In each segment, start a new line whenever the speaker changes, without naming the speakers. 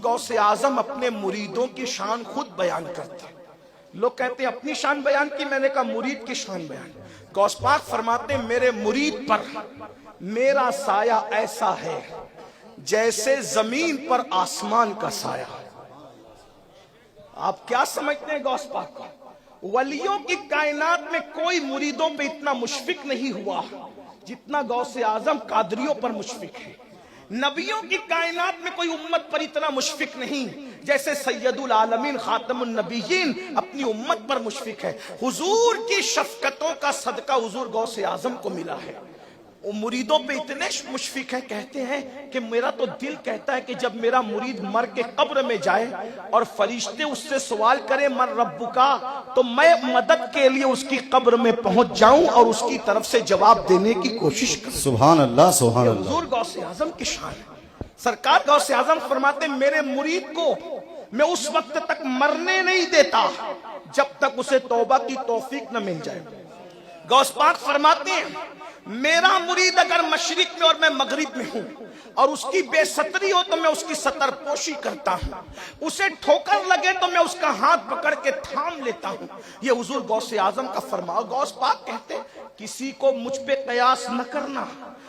غوث اعظم اپنے مریدوں کی شان خود بیان کرتے ہیں. لوگ کہتے ہیں اپنی شان بیان کی، میں نے کہا مرید کی شان بیان. غوث پاک فرماتے ہیں میرے مرید پر میرا سایہ ایسا ہے جیسے زمین پر آسمان کا سایہ. آپ کیا سمجھتے ہیں غوث پاک کو؟ ولیوں کی کائنات میں کوئی مریدوں پہ اتنا مشفق نہیں ہوا جتنا غوث اعظم قادریوں پر مشفق ہے. نبیوں کی کائنات میں کوئی امت پر اتنا مشفق نہیں جیسے سید العالمین خاتم النبیین اپنی امت پر مشفق ہے. حضور کی شفقتوں کا صدقہ حضور غوث اعظم کو ملا ہے. وہ مریدوں پہ اتنے مشفق ہیں، کہتے ہیں کہ میرا تو دل کہتا ہے کہ جب میرا مرید مر کے قبر میں جائے اور فرشتے اس سے سوال کرے من ربکا، تو میں مدد کے لیے اس کی قبر میں پہنچ جاؤں اور اس کی طرف سے جواب دینے کی کوشش کروں.
سبحان اللہ سبحان اللہ.
حضور غوث اعظم کی شان ہے. سرکار غوث اعظم فرماتے ہیں میرے مرید کو میں اس وقت تک مرنے نہیں دیتا جب تک اسے توبہ کی توفیق نہ مل جائے. غوث پاک فرماتے ہیں میرا مرید اگر مشرق میں اور میں مغرب میں ہوں اور اس کی بے ستری ہو تو میں اس کی ستر پوشی کرتا ہوں، اسے ٹھوکر لگے تو میں اس کا ہاتھ پکڑ کے تھام لیتا ہوں. یہ حضور غوث اعظم کا فرمان. غوث پاک کہتے کسی کو مجھ پہ قیاس نہ کرنا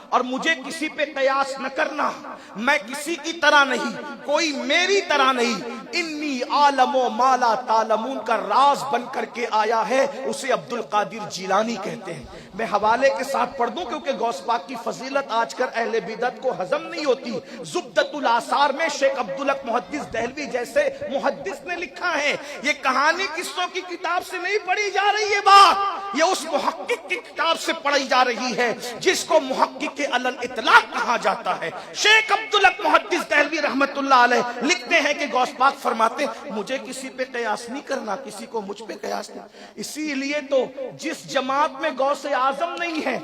اور مجھے کسی پہ قیاس نہ کرنا. میں کسی کی طرح نہیں، کوئی میری طرح نہیں. انی عالم و مالا تعلمون کا راز بن کر کے آیا ہے، اسے عبد القادر جیلانی کہتے ہیں. میں حوالے کے ساتھ پڑھ دوں کیونکہ غوث پاک کی فضیلت آج کل اہل بدعت کو ہضم نہیں ہوتی. زبدۃ الاثار میں شیخ عبدالحق محدث دہلوی جیسے محدث نے لکھا ہے، یہ کہانی قصوں کی کتاب سے نہیں پڑھی جا رہی ہے، بات یہ اس محقق کی کتاب سے پڑھی جا رہی ہے جس کو محقق کے علل اطلاق کہا جاتا ہے. شیخ عبدالحق محدث دہلوی رحمت اللہ علیہ لکھتے ہیں کہ غوث پاک فرماتے مجھے کسی پہ قیاس نہیں کرنا، کسی کو مجھ پہ قیاس نہیں. اسی لیے تو جس جماعت میں غوث اعظم نہیں ہے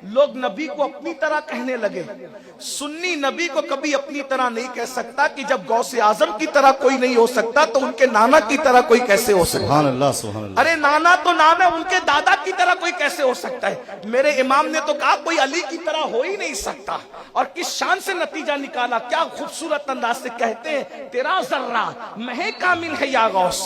لوگ نبی کو اپنی طرح کہنے لگے. سنی نبی کو کبھی اپنی طرح نہیں کہہ سکتا کہ جب غوث اعظم کی طرح کوئی نہیں ہو سکتا تو ان کے نانا کی طرح کوئی کیسے ہو سکتا؟
سبحان اللہ سبحان اللہ.
ارے نانا تو نانا، ان کے دادا کی طرح کوئی کیسے ہو سکتا ہے؟ میرے امام نے تو کہا کوئی علی کی طرح ہو ہی نہیں سکتا. اور کس شان سے نتیجہ نکالا، کیا خوبصورت انداز سے کہتے ہیں تیرا ذرہ مہ کامل ہے یا غوث.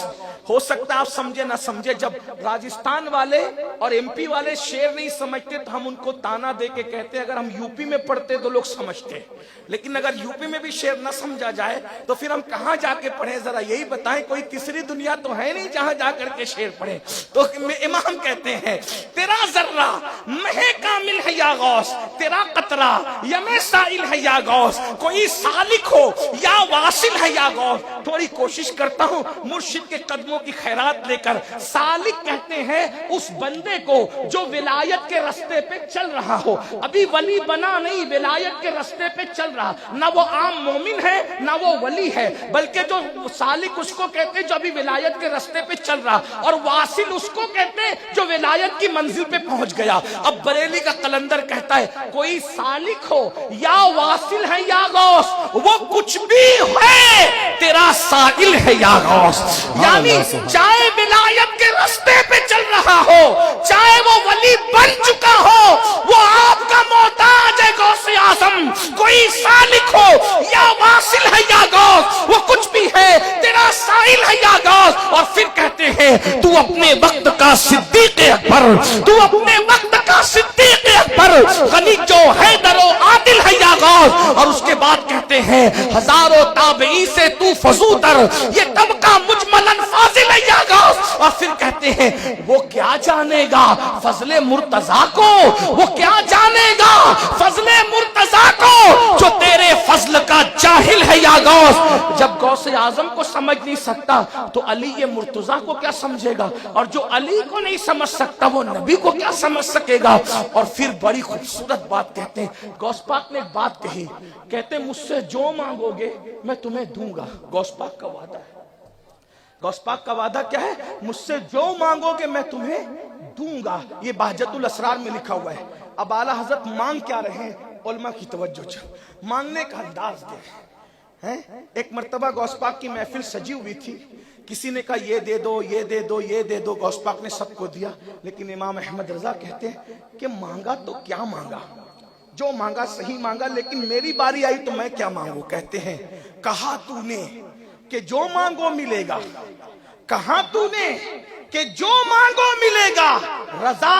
ہو سکتا ہے آپ سمجھے نہ سمجھے، جب راجستھان والے اور ایم پی والے شعر نہیں سمجھتے تو ہم ان کو تانا دے کے کہتے ہیں اگر ہم یو پی میں پڑھتے تو لوگ سمجھتے. لیکن اگر یو پی میں بھی شعر نہ سمجھا جائے تو پھر ہم کہاں جا کے پڑھیں؟ ذرا یہی بتائیں، کوئی تیسری دنیا تو ہے نہیں جہاں جا کر کے شعر پڑھیں. تو امام کہتے ہیں تیرا ذرہ مہ کامل ہے یا غوث، تیرا قطرہ یم سائل ہے یا غوث، کوئی سالک ہو یا واصل ہے یا غوث. تھوڑی کوشش کرتا ہوں مرشد کے قدموں کی خیرات لے کر. سالک کہتے ہیں اس بندے کو جو ولایت کے رستے پہ چل رہا ہو، ابھی ولی بنا نہیں، ولایت کے رستے پہ چل رہا. نہ وہ عام مومن ہے نہ وہ ولی ہے، بلکہ جو سالک اس کو کہتے ہیں جو ابھی ولایت کے رستے پہ چل رہا، اور واصل اس کو کہتے ہیں جو ولایت کی منزل پہ پہنچ گیا. اب بریلی کا قلندر کہتا ہے کوئی سالک ہو یا واصل ہے یا غوث، وہ کچھ بھی ہے تیرا سائل ہے یا غوث. یعنی چاہے ولایت کے رستے پہ چل رہا ہو، چاہے وہ ولی بن چکا ہو، وہ آپ کا محتاج ہے غوث اعظم. کوئی سالک ہو یا واصل ہے یا غوث، وہ کچھ بھی ہے تیرا سائل ہے یا غوث. اور پھر کہتے ہیں تو اپنے وقت کا صدیق اکبر، تو اپنے وقت کا صدیق اکبر، غنی جو حیدر و عادل ہے یا غوث. اور اس کے بعد کہتے ہیں ہزاروں تابعی سے تو فضوتر، یہ طبقہ مجملاً فاضل ہے یا غوث. اور پھر کہتے ہیں وہ کیا جانے گا فضل مرتضیٰ کو، وہ کیا جانے گا فضل مرتضیٰ کو جو تیرے فضل کا جاہل ہے یا غوث. جب غوث اعظم کو سمجھ نہیں سکتا تو علی مرتضیٰ کو کیا سمجھے گا، اور جو علی کو نہیں سمجھ سکتا وہ نبی کو کیا سمجھ سکے گا. اور پھر بڑی خوبصورت بات کہتے ہیں غوث پاک نے ایک بات کہی، کہتے ہیں مجھ سے جو مانگو گے میں تمہیں دوں گا. غوث پاک کا وعدہ ہے. غوث پاک کا وعدہ کیا ہے؟ مجھ سے جو مانگو گے میں تمہیں دوں گا. یہ بہجت الاسرار میں لکھا ہوا ہے. اب اعلیٰ حضرت مانگ کیا رہے ہیں، علماء کی توجہ چاہو، مانگنے کا انداز دے. ایک مرتبہ غوث پاک کی محفل سجی ہوئی تھی، کسی نے کہا یہ دے دو یہ دے دو یہ دے دو. غوث پاک نے سب کو دیا. لیکن امام احمد رضا کہتے ہیں کہ مانگا تو کیا مانگا، جو مانگا صحیح مانگا، لیکن میری باری آئی تو میں کیا مانگوں؟ کہتے ہیں کہا تو نے کہ جو مانگو ملے گا، کہا تو نے کہ جو مانگو ملے گا، رضا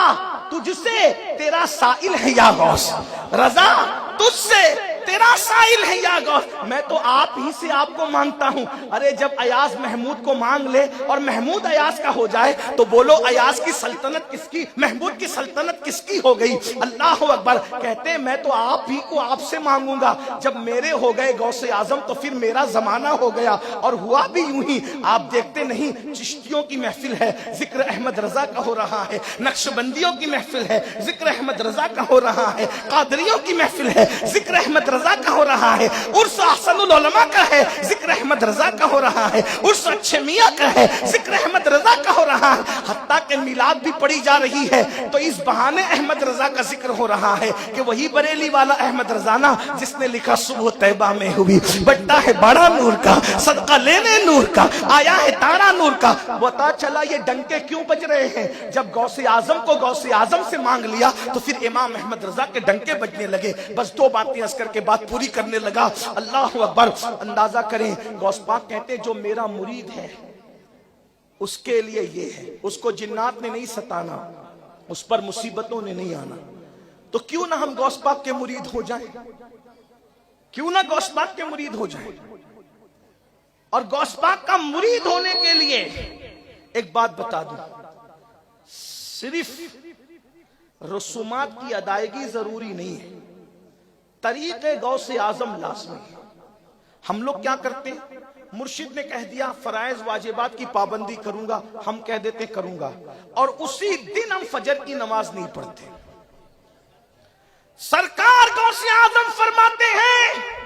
تجھ سے تیرا سائل ہے یا غوث، رضا تجھ سے تیرا سائل ہے یا غوث، میں تو آپ ہی سے آپ کو مانگتا ہوں۔ ارے جب ایاز محمود کو مانگ لے اور محمود ایاز کا ہو جائے تو بولو ایاز کی سلطنت کس کی، محمود کی سلطنت کس کی ہو گئی؟ اللہ اکبر۔ کہتے ہیں میں تو آپ ہی کو آپ سے مانگوں گا، جب میرے ہو گئے غوث اعظم تو پھر میرا زمانہ ہو گیا۔ اور ہوا بھی یوں ہی، آپ دیکھتے نہیں چشتیوں کی محفل ہے، ذکر احمد رضا کا ہو رہا ہے، نقشبندیوں کی محفل ہے، ذکر احمد رضا کا ہو رہا ہے، قادریوں کی محفل ہے، ذکر احمد رضا کا ہو رہا ہے، عرس احسن العلماء کا ہے، ذکر احمد رضا کا ہو رہا ہے، عرس اچھے میاں کا ہے، ذکر احمد رضا کا ہو رہا ہے، حتیٰ کہ میلاد بھی پڑھی جا رہی ہے تو اس بہانے احمد رضا کا ذکر ہو رہا ہے کہ وہی بریلی والا احمد رضا نا جس نے لکھا صبح طیبہ میں ہوئی بٹا ہے بڑا نور کا، صدقہ لینے نور کا، آیا ہے تارا نور کا۔ بتا چلا یہ ڈنکے کیوں بج رہے ہیں؟ جب غوث اعظم کو غوث اعظم سے مانگ لیا تو پھر امام احمد رضا کے ڈنکے بجنے لگے۔ بس دو باتیں عرض کر کے بات پوری کرنے لگا۔ اللہ اکبر۔ اندازہ کریں غوث پاک کہتے ہیں جو میرا مرید ہے اس کے لیے یہ ہے، اس کو جنات نے نہیں ستانا، اس پر مصیبتوں نے نہیں آنا، تو کیوں نہ ہم غوث پاک کے مرید ہو جائیں، کیوں نہ غوث پاک کے مرید ہو جائیں۔ اور غوث پاک کا مرید ہونے کے لیے ایک بات بتا دوں، صرف رسومات کی ادائیگی ضروری نہیں ہے، طریق غوث اعظم لازمی ہے۔ ہم لوگ کیا کرتے ہیں؟ مرشد نے کہہ دیا فرائض واجبات کی پابندی کروں گا، ہم کہہ دیتے کروں گا، اور اسی دن ہم فجر کی نماز نہیں پڑھتے۔ سرکار غوث اعظم فرماتے ہیں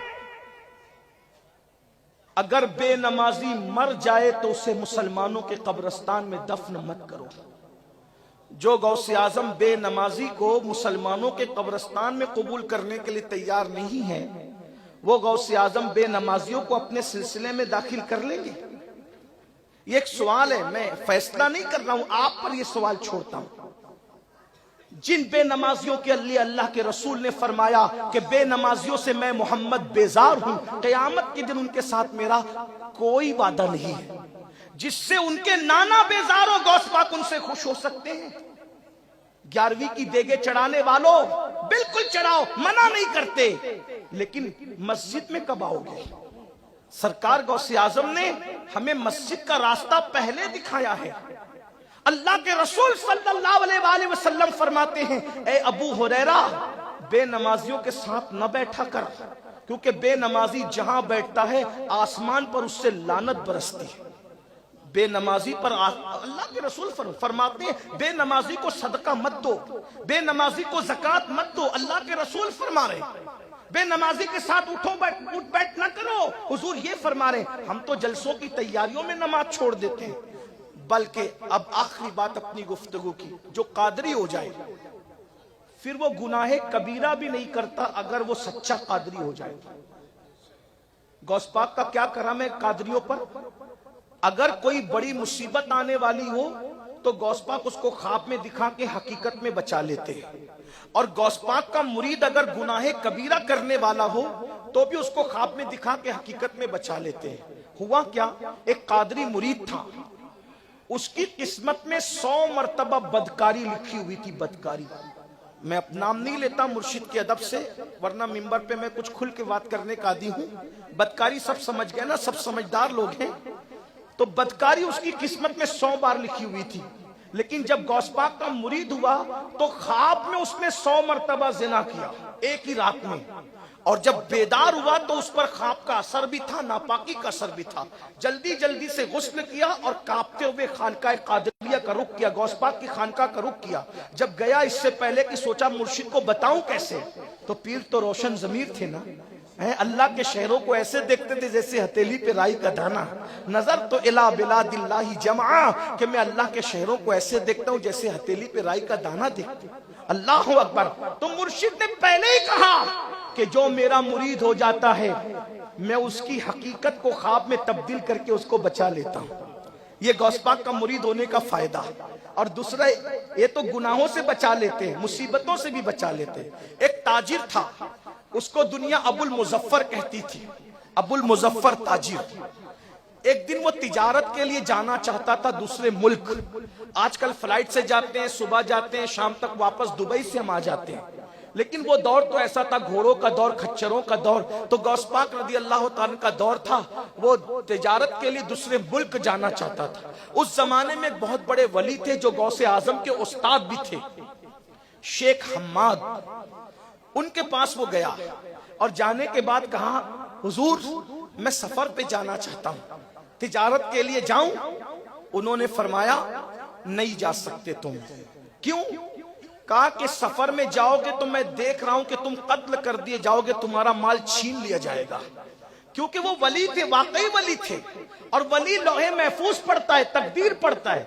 اگر بے نمازی مر جائے تو اسے مسلمانوں کے قبرستان میں دفن مت کرو۔ جو غوث اعظم بے نمازی کو مسلمانوں کے قبرستان میں قبول کرنے کے لیے تیار نہیں ہے، وہ غوث اعظم بے نمازیوں کو اپنے سلسلے میں داخل کر لیں گے؟ یہ ایک سوال ہے، میں فیصلہ نہیں کر رہا ہوں، آپ پر یہ سوال چھوڑتا ہوں۔ جن بے نمازیوں کے لیے اللہ کے رسول نے فرمایا کہ بے نمازیوں سے میں محمد بیزار ہوں، قیامت کے دن ان کے ساتھ میرا کوئی وعدہ نہیں ہے۔ جس سے ان کے نانا بیزار ہو غوث پاک ان سے خوش ہو سکتے ہیں۔ 11ویں کی دیگے چڑھانے والوں بالکل چڑھاؤ، منع نہیں کرتے، لیکن مسجد میں کب آؤ گے؟ سرکار غوث اعظم نے ہمیں مسجد کا راستہ پہلے دکھایا ہے۔ اللہ کے رسول صلی اللہ علیہ وآلہ وسلم فرماتے ہیں اے ابو ہریرہ بے نمازیوں کے ساتھ نہ بیٹھا کر، کیونکہ بے نمازی جہاں بیٹھتا ہے آسمان پر اس سے لعنت برستی ہے۔ بے نمازی پر اللہ کے رسول فرماتے ہیں بے نمازی کو صدقہ مت دو، بے نمازی کو زکوٰۃ مت دو۔ اللہ کے رسول فرما رہے ہیں بے نمازی کے ساتھ اٹھ بیٹھ نہ کرو۔ حضور یہ فرما رہے ہیں ہم تو جلسوں کی تیاریوں میں نماز چھوڑ دیتے ہیں۔ بلکہ اب آخری بات اپنی گفتگو کی، جو قادری ہو جائے پھر وہ گناہ کبیرہ بھی نہیں کرتا اگر وہ سچا قادری ہو جائے۔ غوث پاک کا کیا کرم ہے قادریوں پر، اگر کوئی بڑی مصیبت آنے والی ہو تو غوث پاک اس کو خواب میں دکھا کے حقیقت میں بچا لیتے ہیں، اور غوث پاک کا مرید اگر گناہ کبیرہ کرنے والا ہو تو بھی اس کو خواب میں دکھا کے حقیقت میں بچا لیتے ہیں۔ ہوا کیا، ایک قادری مرید تھا، اس کی قسمت میں 100 مرتبہ بدکاری لکھی ہوئی تھی۔ بدکاری، میں اپنا نام نہیں لیتا مرشد کے ادب سے، ورنہ منبر پہ میں کچھ کھل کے بات کرنے کا عادی ہوں۔ بدکاری سب سمجھ گئے نا، سب سمجھدار لوگ ہیں، تو بدکاری اس کی قسمت میں 100 بار لکھی ہوئی تھی۔ لیکن جب غوث پاک کا مرید ہوا تو خواب میں اس نے 100 مرتبہ زنا کیا ایک ہی رات میں، اور جب بیدار ہوا تو اس پر خواب کا اثر بھی تھا، ناپاکی کا اثر بھی تھا۔ جلدی جلدی سے غسل کیا اور کانپتے ہوئے خانقاہ قادریہ کا رخ کیا، غوث پاک کی خانقاہ کا رخ کیا۔ جب گیا اس سے پہلے کہ سوچا مرشد کو بتاؤں کیسے، تو پیر تو روشن ضمیر تھے نا، اللہ کے شہروں کو ایسے دیکھتے تھے جیسے ہتھیلی پہ رائی کا دانا۔ نظر تو الی بلاد اللہ جمعا، کہ میں اللہ کے شہروں کو ایسے دیکھتا ہوں جیسے ہتھیلی پہ رائی کا دانا دیکھتے ہیں۔ اللہ اکبر۔ تو مرشد نے پہلے ہی کہا کہ جو میرا مرید ہو جاتا ہے میں اس کی حقیقت کو خواب میں تبدیل کر کے اس کو بچا لیتا ہوں۔ یہ غوث پاک کا مرید ہونے کا فائدہ۔ اور دوسرا یہ تو گناہوں سے بچا لیتے ہیں، مصیبتوں سے بھی بچا لیتے ہیں۔ ایک تاجر تھا، اس کو دنیا ابو المظفر کہتی تھی، ابو المظفر تاجر۔ ایک دن وہ تجارت کے لیے جانا چاہتا تھا دوسرے ملک۔ آج کل فلائٹ سے جاتے ہیں، صبح جاتے ہیں، شام تک واپس دبئی سے ہم آ جاتے ہیں، لیکن وہ دور تو ایسا تھا، گھوڑوں کا دور، کھچروں کا دور۔ تو غوث پاک رضی اللہ تعالیٰ کا دور تھا، وہ تجارت کے لیے دوسرے ملک جانا چاہتا تھا۔ اس زمانے میں بہت بڑے ولی تھے جو غوث اعظم کے استاد بھی تھے، شیخ حماد۔ ان کے پاس وہ گیا اور جانے کے بعد کہا، حضور میں سفر پہ جانا چاہتا ہوں، تجارت کے لیے جاؤں؟ انہوں نے فرمایا نہیں جا سکتے تم۔ کیوں؟ کہا کہ سفر میں جاؤ گے تو میں دیکھ رہا ہوں کہ تم قتل کر دیے جاؤ گے، تمہارا مال چھین لیا جائے گا۔ کیونکہ وہ ولی تھے، واقعی ولی تھے، اور ولی لوح محفوظ پڑھتا ہے، تقدیر پڑھتا ہے۔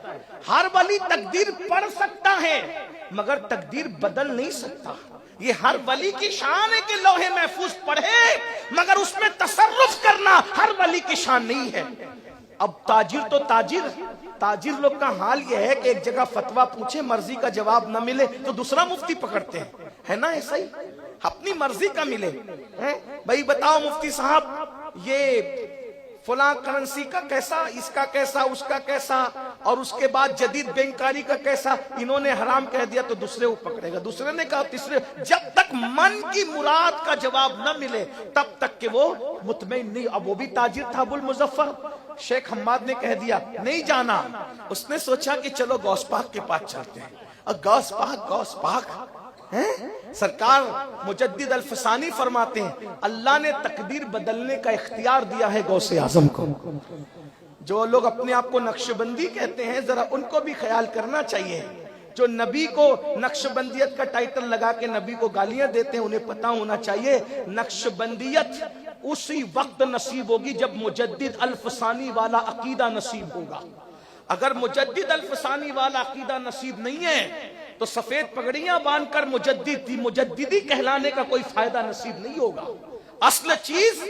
ہر ولی تقدیر پڑھ سکتا ہے مگر تقدیر بدل نہیں سکتا۔ یہ ہر ولی کی شان ہے کہ لوح محفوظ پڑھے، مگر اس میں تصرف کرنا ہر ولی کی شان نہیں ہے۔ اب تاجر تو تاجر لوگ کا حال یہ ہے کہ ایک جگہ فتویٰ پوچھے، مرضی کا جواب نہ ملے تو دوسرا مفتی پکڑتے ہیں، ہے نا ایسا ہی؟ اپنی مرضی کا ملے، بھائی بتاؤ مفتی صاحب یہ فلاں کرنسی کا کیسا، اس کا کیسا، اس کا کیسا، اور اس کے بعد جدید بینکاری کا کیسا، انہوں نے حرام کہہ دیا تو دوسرے وہ پکڑے گا، دوسرے نے کہا تیسرے، جب تک من کی مراد کا جواب نہ ملے تب تک کہ وہ مطمئن نہیں۔ اب وہ بھی تاجر تھا ابو المظفر۔ شیخ حماد نے کہہ دیا نہیں جانا۔ اس نے سوچا کہ چلو غوث پاک کے پاس چلتے ہیں۔ اور غوث پاک سرکار مجدد الفسانی فرماتے ہیں اللہ نے تقدیر بدلنے کا اختیار دیا ہے غوث اعظم کو۔ جو لوگ اپنے آپ کو نقش بندی کہتے ہیں ذرا ان کو بھی خیال کرنا چاہیے، جو نبی کو نقش بندیت کا ٹائٹل لگا کے نبی کو گالیاں دیتے ہیں انہیں پتا ہونا چاہیے نقش بندیت اسی وقت نصیب ہوگی جب مجدد الفسانی والا عقیدہ نصیب ہوگا۔ اگر مجدد الفسانی والا عقیدہ نصیب نہیں ہے تو سفید پگڑیاں باندھ کر مجددی کہلانے کا کوئی فائدہ نصیب نہیں ہوگا۔ اصل چیز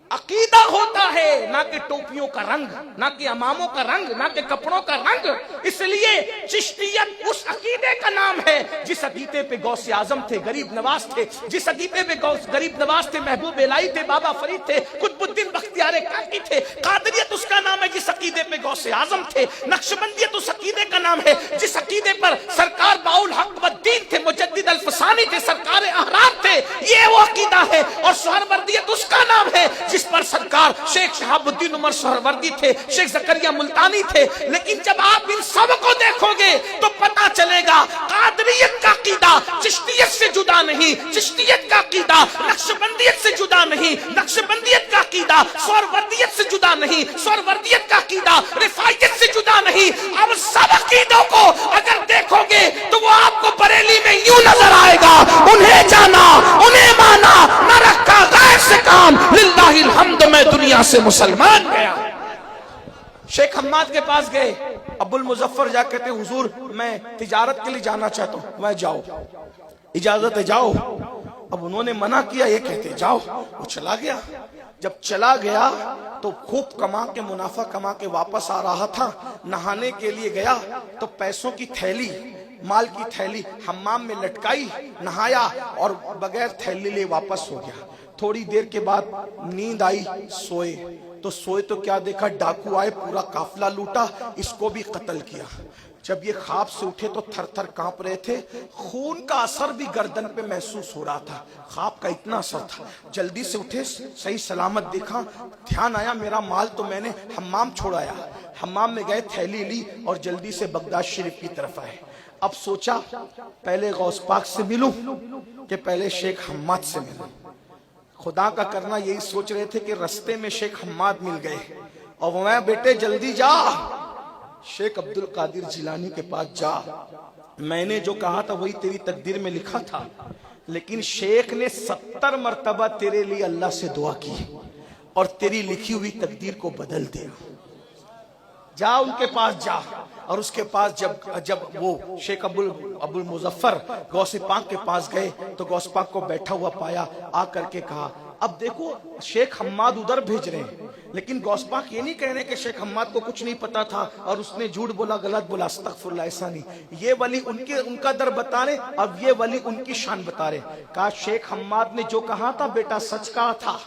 عقیدہ ہوتا ہے، نہ کہ ٹوپیوں کا رنگ، نہ کہ اماموں کا رنگ، نہ کہ کپڑوں کا رنگ۔ اس لیے چشتیت اس عقیدے کا نام ہے جس عقیدے پہ غوث اعظم تھے، غریب نواز تھے، جس عقیدے پہ غریب نواز تھے، محبوب الہی تھے، بابا فرید تھے، قطب الدین بختیار کاکی تھے۔ قادریت اس کا نام ہے جس عقیدے پہ غوث اعظم تھے۔ نقشبندیت اس عقیدے کا نام ہے جس عقیدے پر سرکار باؤل حق والدین تھے، مجدد الفسانی تھے، سرکار احرار تھے۔ یہ وہ عقیدہ ہے۔ اور سہروردیت اس کا نام ہے جس پر سرکار شیخ شہاب الدین عمر سہروردی تھے، شیخ زکریا ملتانی تھے۔ لیکن جب آپ ان سب کو دیکھو گے تو پتا چلے گا قادریت کا عقیدہ چشتیت سے جدا نہیں، چشتیت کا عقیدہ نقشبندیت سے جدا نہیں، نقشبندیت کا عقیدہ سہروردیت سے جدا نہیں، سہروردیت کا عقیدہ رفاعیت سے جدا نہیں۔ اب سب عقیدوں کو اگر دیکھو گے تو وہ آپ کو بریلی میں یوں نظر آئے گا، انہیں جانا، انہیں مانا، نہ رکھا غیر سے کام، للہ الحمد میں دنیا سے مسلمان گیا۔ شیخ حماد کے پاس گئے، ابو المظفر جا کہتے ہیں حضور میں تجارت کے لیے جانا چاہتا ہوں۔ میں جاؤ، اجازت ہے جاؤ۔ اب انہوں نے منع کیا، یہ کہتے جاؤ۔ وہ چلا گیا۔ جب چلا گیا تو خوب کما کے منافع کما کے واپس آ رہا تھا، نہانے کے لیے گیا تو پیسوں کی تھیلی، مال کی تھیلی حمام میں لٹکائی، نہایا اور بغیر تھیلی لے واپس ہو گیا۔ تھوڑی دیر کے بعد نیند آئی، سوئے تو کیا دیکھا، ڈاکو آئے، پورا قافلہ لوٹا، اس کو بھی قتل کیا۔ جب یہ خواب سے اٹھے تو تھر تھر کانپ رہے تھے، خون کا اثر بھی گردن پہ محسوس ہو رہا تھا، خواب کا اتنا اثر تھا۔ جلدی سے اٹھے، صحیح سلامت دیکھا، دھیان آیا میرا مال تو میں نے حمام چھوڑایا۔ حمام میں گئے، تھیلی لی اور جلدی سے بغداد شریف کی طرف آئے۔ اب سوچا پہلے غوث پاک سے ملوں کہ پہلے شیخ حماد سے ملوں۔ خدا کا کرنا یہی سوچ رہے تھے کہ رستے میں شیخ حماد مل گئے اور میں بیٹے جلدی جا شیخ عبد القادر جیلانی کے پاس جا، میں نے جو کہا تھا وہی تیری تقدیر میں لکھا تھا، لیکن شیخ نے 70 مرتبہ تیرے لیے اللہ سے دعا کی اور تیری لکھی ہوئی تقدیر کو بدل دیا۔ جا ان کے پاس جا۔ اور اس کے پاس جب وہ شیخ ابو المظفر غوث پاک کے پاس گئے تو غوث پاک کو بیٹھا ہوا پایا، آ کر کے کہا اب دیکھو شیخ حماد ادھر بھیج رہے ہیں، لیکن غوث پاک یہ نہیں کہہ رہے کہ شیخ حماد کو کچھ نہیں پتا تھا اور اس نے جھوٹ بولا، غلط بولا، استغفر اللہ، ایسا نہیں۔ یہ ولی ان کا در بتا رہے، اب یہ ولی ان کی شان بتا رہے۔ کہا شیخ حماد نے جو کہا تھا بیٹا سچ کہا تھا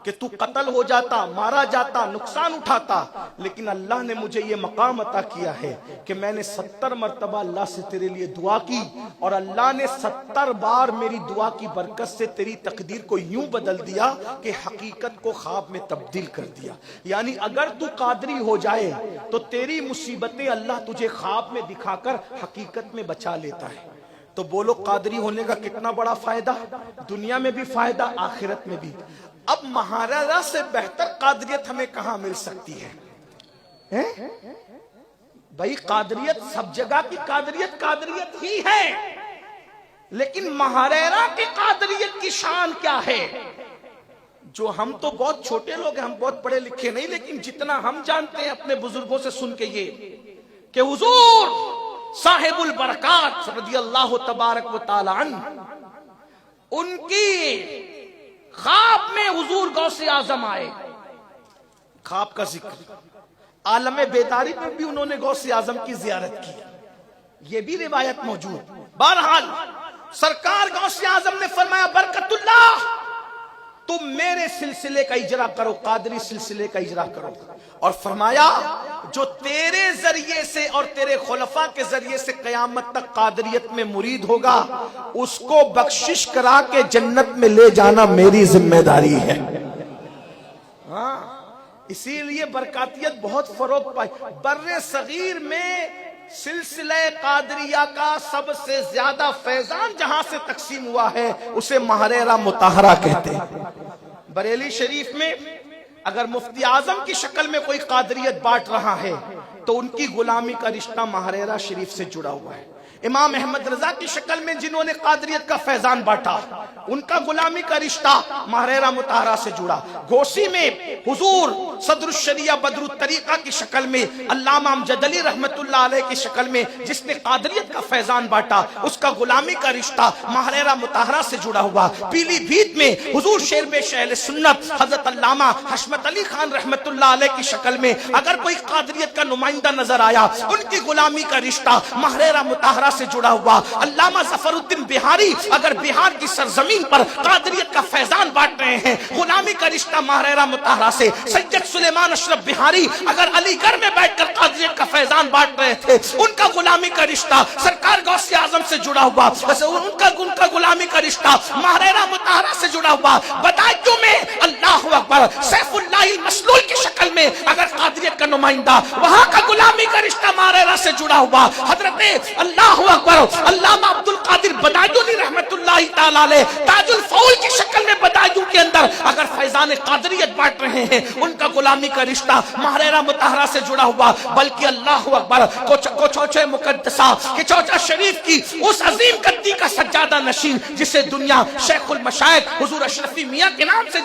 کہ تو قتل ہو جاتا، مارا جاتا، نقصان اٹھاتا، لیکن اللہ نے مجھے یہ مقام عطا کیا ہے کہ میں نے 70 مرتبہ اللہ سے تیرے لیے دعا کی، اور اللہ نے 70 بار میری دعا کی برکت سے تیری تقدیر کو یوں بدل دیا کہ حقیقت کو خواب میں تبدیل کر دیا۔ یعنی اگر تو قادری ہو جائے تو تیری مصیبتیں اللہ تجھے خواب میں دکھا کر حقیقت میں بچا لیتا ہے۔ تو بولو قادری ہونے کا کتنا بڑا فائدہ، دنیا میں بھی فائدہ، آخرت میں بھی۔ اب مہاراجا سے بہتر قادریت ہمیں کہاں مل سکتی ہے؟ بھائی قادریت سب جگہ کی قادریت ہی ہے، لیکن مہاراجا کی قادریت کی شان کیا ہے؟ جو ہم تو بہت چھوٹے لوگ ہیں، ہم بہت پڑھے لکھے نہیں، لیکن جتنا ہم جانتے ہیں اپنے بزرگوں سے سن کے یہ کہ حضور صاحب البرکات رضی اللہ تبارک و تعالی عنہ، ان کی خواب میں حضور غوث اعظم آئے، خواب کا ذکر، عالم بیداری میں بھی انہوں نے غوث اعظم کی زیارت کی، یہ بھی روایت موجود۔ بہرحال سرکار غوث اعظم نے فرمایا برکت اللہ تم میرے سلسلے کا اجرا کرو، قادری سلسلے کا اجرا کرو، اور فرمایا جو تیرے ذریعے سے اور تیرے خلفاء کے ذریعے سے قیامت تک قادریت میں مرید ہوگا اس کو بخشش کرا کے جنت میں لے جانا میری ذمہ داری ہے۔ ہاں اسی لیے برکاتیت بہت فروغ پائی۔ بر صغیر میں سلسلہ قادریہ کا سب سے زیادہ فیضان جہاں سے تقسیم ہوا ہے اسے مہریرہ مطہرہ کہتے ہیں۔ بریلی شریف میں اگر مفتی اعظم کی شکل میں کوئی قادریت بانٹ رہا ہے تو ان کی غلامی کا رشتہ مہریرہ شریف سے جڑا ہوا ہے۔ امام احمد رضا کی شکل میں جنہوں نے قادریت کا فیضان بانٹا ان کا غلامی کا رشتہ مہریرہ مطہرہ سے جڑا۔ گوسی میں حضور صدر الشریعہ بدر الطریقہ کی شکل میں علامہ امجد علی رحمت اللہ علیہ کی شکل میں جس نے قادریت کا فیضان بانٹا اس کا غلامی کا رشتہ مہریرہ مطہرہ سے جڑا ہوا۔ پیلی بھیت میں حضور شیر بے اہل سنت حضرت علامہ حشمت علی خان رحمت اللہ علیہ کی شکل میں اگر کوئی قادریت کا نمائندہ نظر آیا ان کی غلامی کا رشتہ مہریرہ مطہرہ سے جڑا ہوا۔ علامہ ظفر الدین بہاری اگر بہار کی سرزمین پر قادریت کا فیضان بانٹ رہے ہیں غلامی کا رشتہ مہریرہ مطہرہ سے۔ سید سلیمان اشرف بہاری اگر علی گڑھ میں بیٹھ کر قادریت کا فیضان بانٹ رہے تھے ان کا غلامی کا رشتہ سرکار غوث اعظم سے جڑا ہوا، ان کا غلامی کا رشتہ مہریرہ مطہرہ سے جڑا ہوا۔ بدایوں میں اللہ اکبر سیف اللہ المسلول کی شکل میں اگر قادریت کا نمائندہ وہاں کا غلامی کا رشتہ مہریرہ سے جڑا ہوا۔ حضرت اللہ اکبر علامہ عبد القادر بدایونی رحمت اللہ تعالی علیہ تاج الفول کی شکل میں بدایوں کے اندر اگر فیضان قادریت بانٹ رہے ہیں ان کا غلامی کا رشتہ مہریرہ مطہرہ سے جڑا ہوا۔ بلکہ اللہ اکبر کوچوچے مقدسہ کچوچا شریف کی اس عظیم گدی کا سجادہ نشین جسے دنیا شیخ المشائخ حضور اشرفی میاں کے نام سے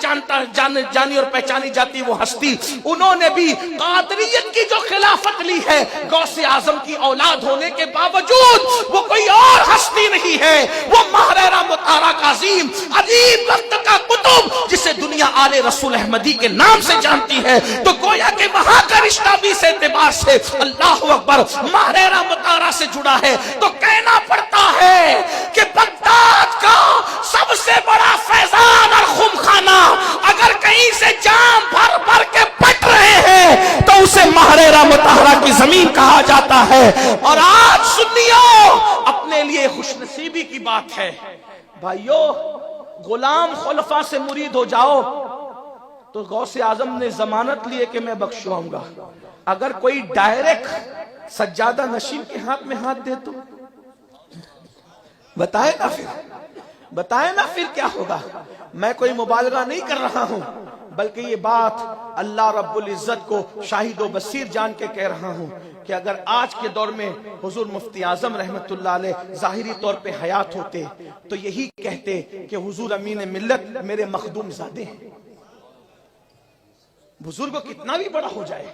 جانی اور پہچانی جاتی وہ ہستی، انہوں نے بھی قادریت کی جو خلافت لی ہے غوث اعظم کی اولاد ہونے کے باوجود وہ کوئی اور ہستی نہیں ہے، وہ مہریرہ مطہرہ کا عظیم وقت کا قطب جسے دنیا آل رسول احمدی کے نام سے جانتی ہے۔ تو گویا کہ وہاں کا رشتہ بھی اس اعتبار سے اللہ اکبر مہریرہ مطہرہ سے جڑا ہے۔ تو کہنا پڑتا ہے کہ بغداد کا سب سے بڑا فیضان اور خمخانہ اگر کہیں سے جام بھر بھر کے پٹ رہے ہیں تو اسے مہریرہ مطہرہ کی زمین کہا جاتا ہے۔ اور آج سنیو اپنے لیے خوش نصیبی کی بات ہے بھائیو، غلام خلفاء سے مرید ہو جاؤ تو غوث اعظم نے ضمانت لیے کہ میں بخشواؤں گا۔ اگر کوئی ڈائریکٹ سجادہ نشین کے ہاتھ میں ہاتھ دے تو بتائے نا پھر کیا ہوگا۔ میں کوئی مبالغہ نہیں کر رہا ہوں بلکہ یہ بات اللہ رب العزت کو شاہد و بصیر جان کے کہہ رہا ہوں کہ اگر آج کے دور میں حضور مفتی اعظم رحمت اللہ علیہ ظاہری طور پہ حیات ہوتے تو یہی کہتے کہ حضور امین ملت میرے مخدوم زادے ہیں۔ بزرگ کتنا بھی بڑا ہو جائے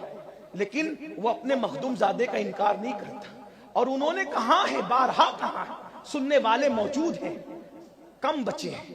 لیکن وہ اپنے مخدوم زادے کا انکار نہیں کرتا، اور انہوں نے کہا ہے بارہا کہا ہے، سننے والے موجود ہیں، کم بچے ہیں۔